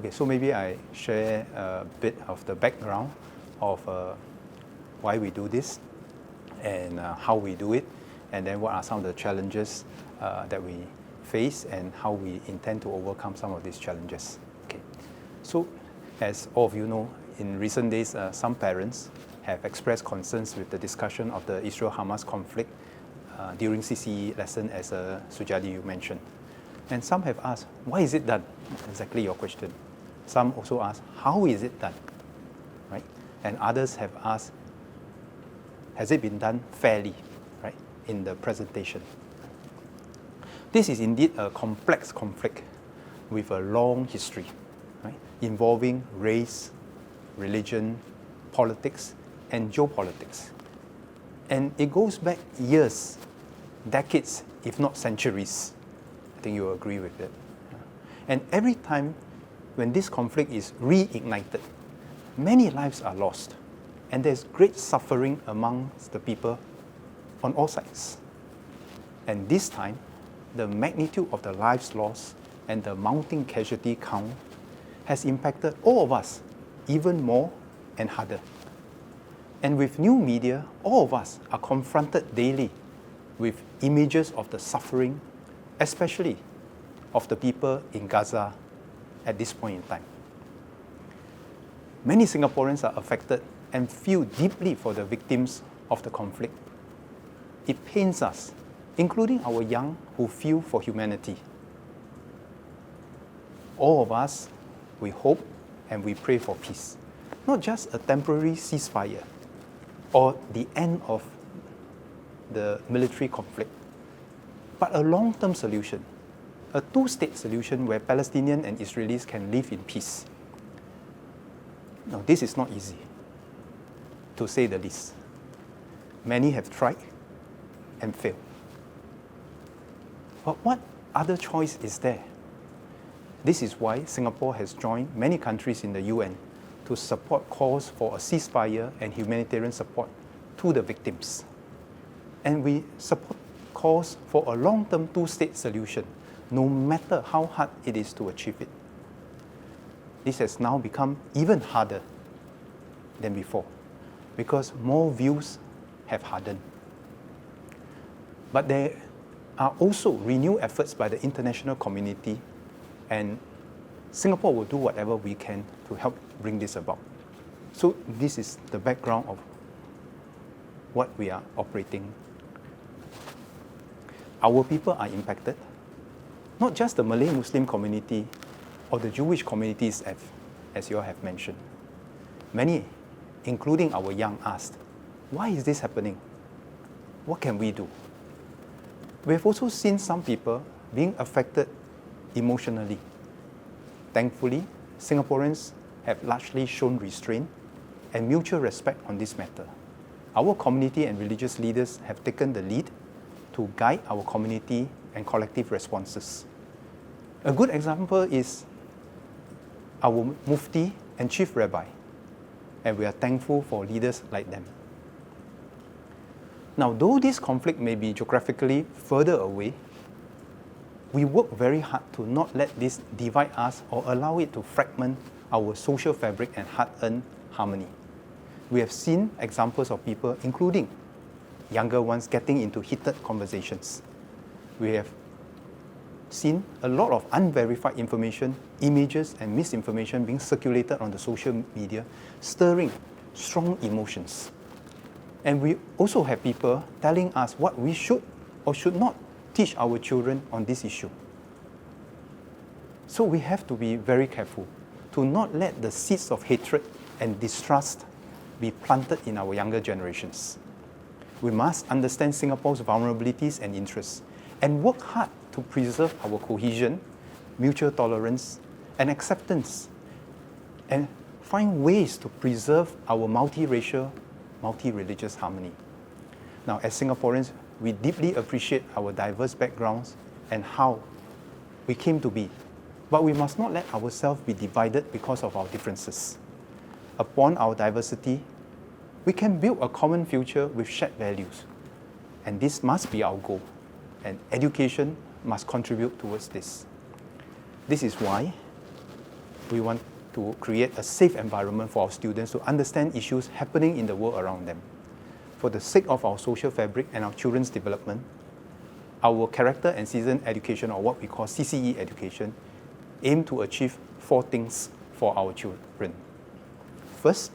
Okay, so maybe I share a bit of the background of why we do this and how we do it, and then what are some of the challenges that we face and how we intend to overcome some of these challenges. Okay, so as all of you know, in recent days, some parents have expressed concerns with the discussion of the Israel-Hamas conflict during CCE lesson, as Sujadi you mentioned. And some have asked, why is it done? Exactly your question. Some also ask, how is it done? Right? And others have asked, has it been done fairly, right, in the presentation? This is indeed a complex conflict with a long history, right, involving race, religion, politics, and geopolitics. And it goes back years, decades, if not centuries. I think you'll agree with that. And every time when this conflict is reignited, many lives are lost, and there's great suffering amongst the people on all sides. And this time, the magnitude of the lives lost and the mounting casualty count has impacted all of us even more and harder. And with new media, all of us are confronted daily with images of the suffering, especially of the people in Gaza at this point in time. Many Singaporeans are affected and feel deeply for the victims of the conflict. It pains us, including our young who feel for humanity. All of us, we hope and we pray for peace. Not just a temporary ceasefire or the end of the military conflict, but a long-term solution, a two-state solution where Palestinians and Israelis can live in peace. Now, this is not easy, to say the least. Many have tried and failed. But what other choice is there? This is why Singapore has joined many countries in the UN to support calls for a ceasefire and humanitarian support to the victims. And we support calls for a long-term two-state solution, no matter how hard it is to achieve it. This has now become even harder than before because more views have hardened. But there are also renewed efforts by the international community, and Singapore will do whatever we can to help bring this about. So this is the background of what we are operating. Our people are impacted, not just the Malay Muslim community or the Jewish communities, as you all have mentioned. Many, including our young, asked, why is this happening? What can we do? We have also seen some people being affected emotionally. Thankfully, Singaporeans have largely shown restraint and mutual respect on this matter. Our community and religious leaders have taken the lead to guide our community and collective responses. A good example is our Mufti and Chief Rabbi, and we are thankful for leaders like them. Now, though this conflict may be geographically further away, we work very hard to not let this divide us or allow it to fragment our social fabric and hard-earned harmony. We have seen examples of people, including younger ones, getting into heated conversations. We have seen a lot of unverified information, images, and misinformation being circulated on the social media, stirring strong emotions. And we also have people telling us what we should or should not teach our children on this issue. So we have to be very careful to not let the seeds of hatred and distrust be planted in our younger generations. We must understand Singapore's vulnerabilities and interests and work hard to preserve our cohesion, mutual tolerance, and acceptance, and find ways to preserve our multiracial, multi-religious harmony. Now, as Singaporeans, we deeply appreciate our diverse backgrounds and how we came to be, but we must not let ourselves be divided because of our differences. Upon our diversity, we can build a common future with shared values, and this must be our goal, and education must contribute towards this. This is why We want to create a safe environment for our students to understand issues happening in the world around them. For the sake of our social fabric and our children's development, our Character and Citizenship Education, or what we call CCE education, aim to achieve 4 things for our children. First,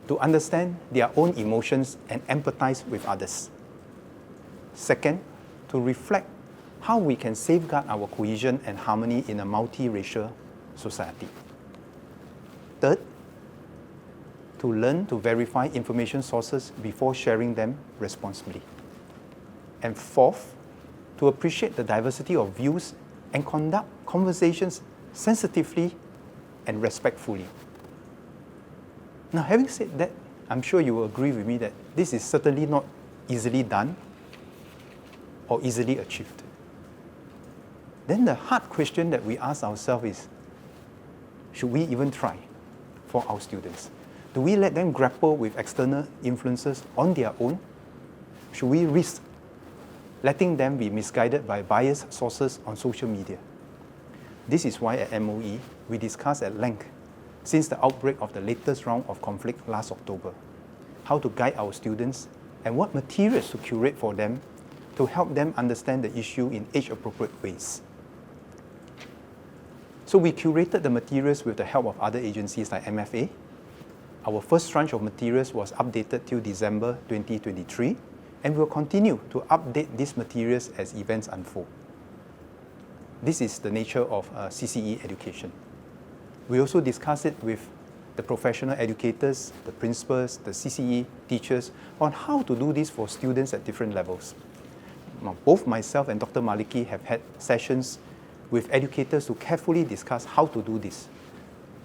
to understand their own emotions and empathize with others. Second, to reflect how we can safeguard our cohesion and harmony in a multiracial society. Third, to learn to verify information sources before sharing them responsibly. And fourth, to appreciate the diversity of views and conduct conversations sensitively and respectfully. Now, having said that, I'm sure you will agree with me that this is certainly not easily done or easily achieved. Then the hard question that we ask ourselves is, should we even try for our students? Do we let them grapple with external influences on their own? Should we risk letting them be misguided by biased sources on social media? This is why at MOE, we discussed at length, since the outbreak of the latest round of conflict last October, how to guide our students and what materials to curate for them to help them understand the issue in age-appropriate ways. So we curated the materials with the help of other agencies like MFA. Our first tranche of materials was updated till December 2023, and we'll continue to update these materials as events unfold. This is the nature of CCE education. We also discuss it with the professional educators, the principals, the CCE teachers on how to do this for students at different levels. Now, both myself and Dr. Maliki have had sessions with educators to carefully discuss how to do this.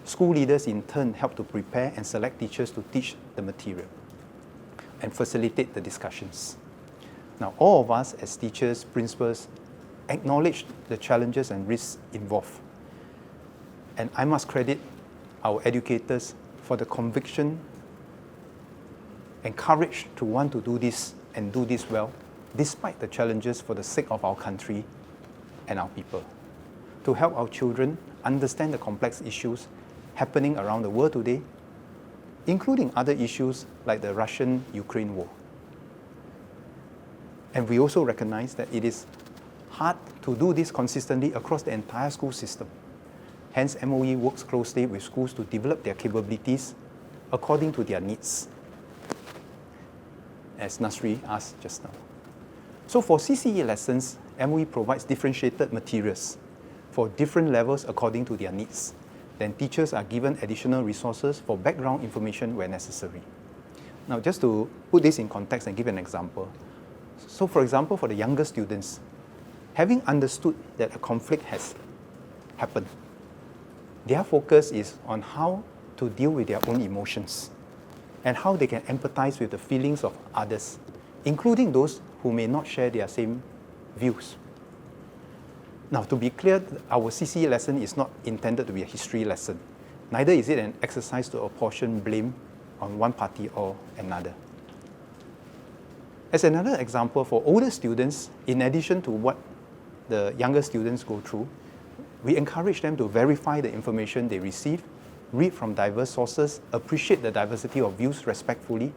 School leaders in turn help to prepare and select teachers to teach the material and facilitate the discussions. Now, all of us as teachers, principals, acknowledge the challenges and risks involved. And I must credit our educators for the conviction and courage to want to do this and do this well, despite the challenges for the sake of our country and our people, to help our children understand the complex issues happening around the world today, including other issues like the Russian-Ukraine war. And we also recognize that it is hard to do this consistently across the entire school system. Hence, MOE works closely with schools to develop their capabilities according to their needs, as Nasri asked just now. So for CCE lessons, MOE provides differentiated materials for different levels according to their needs. Then teachers are given additional resources for background information where necessary. Now, just to put this in context and give an example. So for example, for the younger students, having understood that a conflict has happened, their focus is on how to deal with their own emotions and how they can empathize with the feelings of others, including those who may not share their same views. Now, to be clear, our CCE lesson is not intended to be a history lesson. Neither is it an exercise to apportion blame on one party or another. As another example, for older students, in addition to what the younger students go through, we encourage them to verify the information they receive, read from diverse sources, appreciate the diversity of views respectfully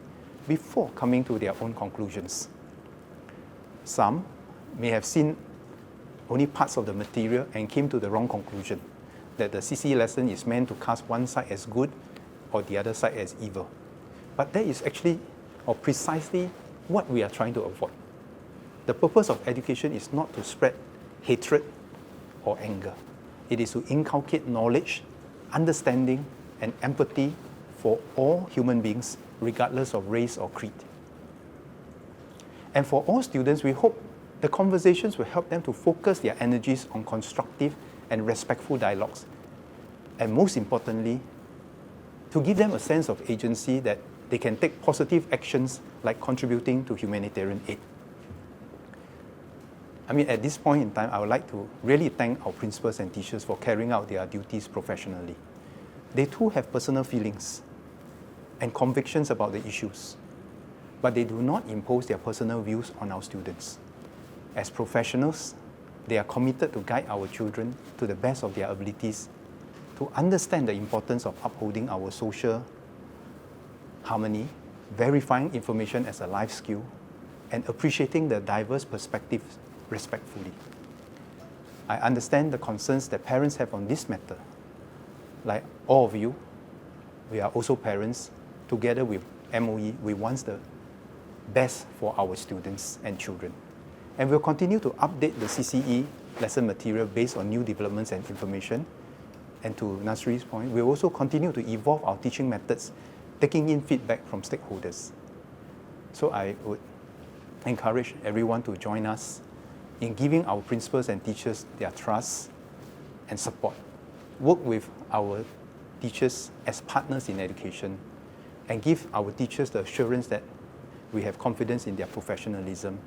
before coming to their own conclusions. Some may have seen only parts of the material and came to the wrong conclusion, that the CCE lesson is meant to cast one side as good or the other side as evil. But that is actually, or precisely, what we are trying to avoid. The purpose of education is not to spread hatred or anger. It is to inculcate knowledge, understanding, and empathy for all human beings, regardless of race or creed. And for all students, we hope the conversations will help them to focus their energies on constructive and respectful dialogues. And most importantly, to give them a sense of agency that they can take positive actions like contributing to humanitarian aid. I mean, at this point in time, I would like to really thank our principals and teachers for carrying out their duties professionally. They too have personal feelings and convictions about the issues, but they do not impose their personal views on our students. As professionals, they are committed to guide our children to the best of their abilities to understand the importance of upholding our social harmony, verifying information as a life skill, and appreciating the diverse perspectives respectfully. I understand the concerns that parents have on this matter. Like all of you, we are also parents. Together with MOE, we want the best for our students and children. And we'll continue to update the CCE lesson material based on new developments and information. And to Nasri's point, we'll also continue to evolve our teaching methods, taking in feedback from stakeholders. So I would encourage everyone to join us in giving our principals and teachers their trust and support. Work with our teachers as partners in education and give our teachers the assurance that we have confidence in their professionalism